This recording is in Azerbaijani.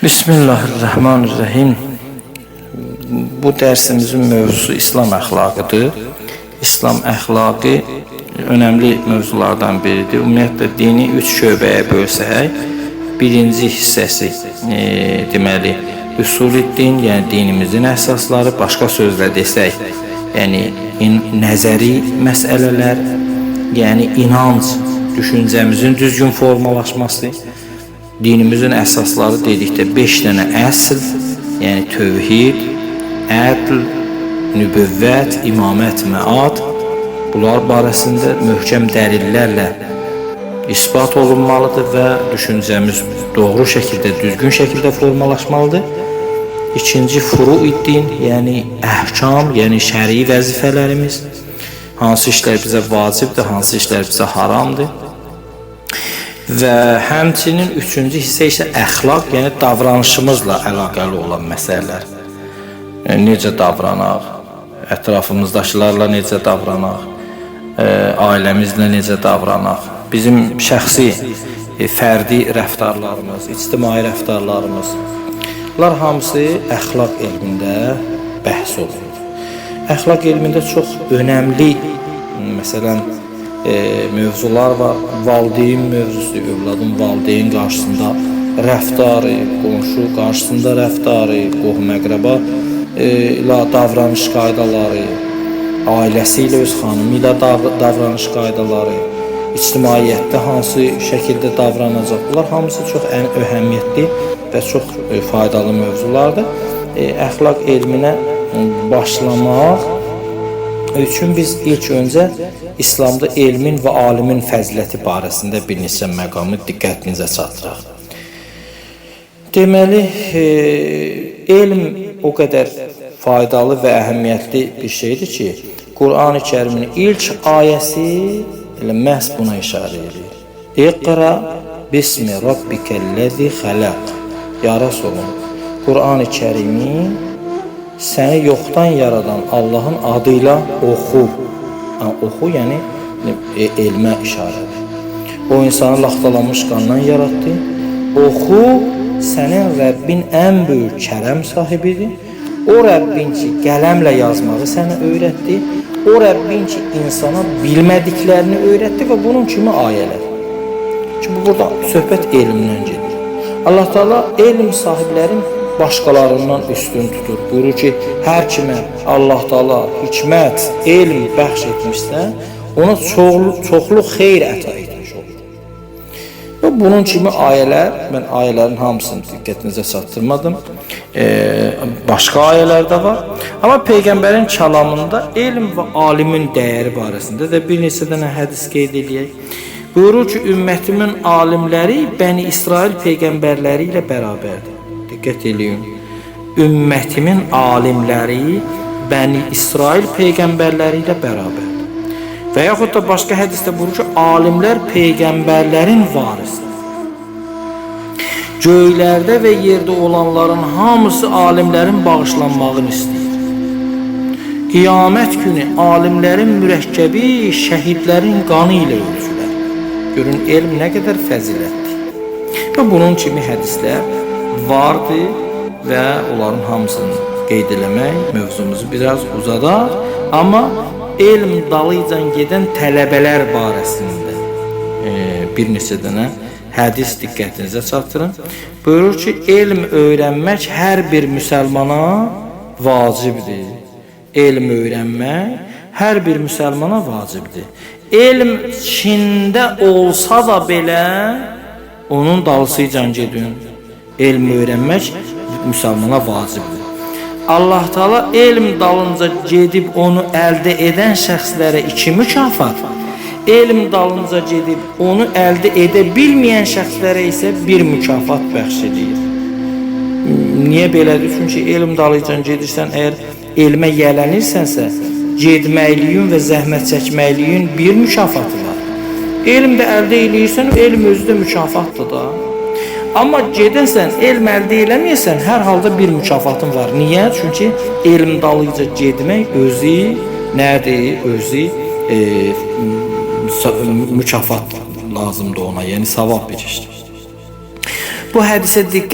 Bismillahirrahmanirrahim. Bu dersimizin mövzusu İslam əxlaqıdır. İslam əxlaqı önemli mövzulardan biridir. Ümumiyyətlə dini 3 şöbəyə bölsək, birinci hissəsi deməli usul-i-din, yəni dinimizin əsasları, başqa sözlə desək, yəni nəzəri məsələlər, yəni inanc, düşüncəmizin düzgün formalaşması. Dinimizin əsasları dedikdə 5 dənə əsl, yəni tövhid, ədl, nübüvvət, imamət, məad, bunlar barəsində möhkəm dəlillərlə isbat olunmalıdır və düşüncəmiz doğru şəkildə, düzgün şəkildə formalaşmalıdır. İkinci furu-i-din, yəni əhkam, yəni şəri vəzifələrimiz, hansı işlər bizə vacibdir, hansı işlər bizə haramdır. Və həmçinin üçüncü hissə isə əxlaq, yəni davranışımızla əlaqəli olan məsələlər. Yəni, necə davranaq, ətrafımızdakilərlə necə davranaq, ailəmizlə necə davranaq, bizim şəxsi, fərdi rəftarlarımız, ictimai rəftarlarımız, bunlar hamısı əxlaq elmində bəhs olunur. Əxlaq elmində çox önəmli, məsələn, mövzular var. Valideyn mövzusu, övladın valideyn qarşısında rəftarı, qonşu qarşısında rəftarı, qohum-əqrəba ilə davranış qaydaları, ailəsi ilə, öz xanımı ilə davranış qaydaları, ictimaiyyətdə hansı şəkildə davranacaq. Bunlar hamısı çox əhəmiyyətli və çox faydalı mövzulardır. Əxlaq elminə başlamaq üçün biz ilk öncə İslamda elmin və alimin fəziləti barəsində bir neçə məqamı diqqətinizə çatdıraq. Deməli, elm o qədər faydalı və əhəmiyyətli bir şeydir ki, Qur'an-ı Kərimin ilk ayəsi elə məhz buna işarə edir. İqra bismi rabbikəl-ləzi xələq. Ya Rasulullah, Qur'an-ı Kərimi səni yoxdan yaradan Allahın adıyla oxu. Oxu, yəni elmə işarədir. O insanı laxtalanmış qandan yaratdı. Oxu, sənin Rəbbin ən böyük kərəm sahibidir. O Rəbbin ki, qələmlə yazmağı sənə öyrətdi. O Rəbbin ki, insana bilmədiklərini öyrətdi və bunun kimi ayələr. Çünki burada söhbət elmdən gedir. Allah Teala elm sahiblərin başqalarından üstün tutur. Buyurur ki, hər kimə Allah Teala hikmət, elm bəxş etmişsə, ona çoxlu xeyr əta etmiş olur. Və bunun kimi ayələr, mən ayələrin hamısını diqqətinizə çatdırmadım. Başqa ayələr də var. Amma Peyğəmbərin kəlamında elm və alimin dəyəri barəsində də bir neçə dənə hədis qeyd edək. Buyurur ki, ümmətimin alimləri Bəni İsrail peyğəmbərləri ilə bərabərdir. Diqqət eləyin. Ümmətimin alimləri Bəni İsrail peyğəmbərləri ilə bərabərdir. Və yaxud da başqa hədisdə buyurur ki, alimlər peyğəmbərlərin varisidir. Göylərdə və yerdə olanların hamısı alimlərin bağışlanmağını istəyir. Qiyamət günü alimlərin mürəkkəbi şəhidlərin qanı ilə ölçülər. Görün, elm nə qədər fəzilətdir. Və bunun kimi hədislər vardır və onların hamısını qeyd eləmək mövzumuzu biraz uzadar. Amma elm dalıcan gedən tələbələr barəsində bir neçə dənə hədis diqqətinizə çatdırın. Buyurur ki, elm öyrənmək hər bir müsəlmana vacibdir. Elm öyrənmək hər bir müsəlmana vacibdir. Elm Çində olsa da belə onun dalısıcan gedin. Elm öyrənmək müsəlmana vacibdir. Allah Teala elm dalınca gedib onu əldə edən şəxslərə 2 mükafat, elm dalınca gedib onu əldə edə bilməyən şəxslərə isə 1 mükafat bəxş edir. Niyə belədir? Çünki elm dalıcan gedirsən, əgər elmə yələnirsənsə, getməliyin və zəhmət çəkməliyin 1 mükafatı var. Elm də əldə eləyirsən, elm özü də mükafatdır da. Amma gedəsən, elm əldə eləməyəsən, hər halda 1 mükafatın var. Niyə? Çünki elm dalıca getmək özü nədir? Özü mükafat lazımdır ona, yəni savab bir işdir. Bu hədisə diqqət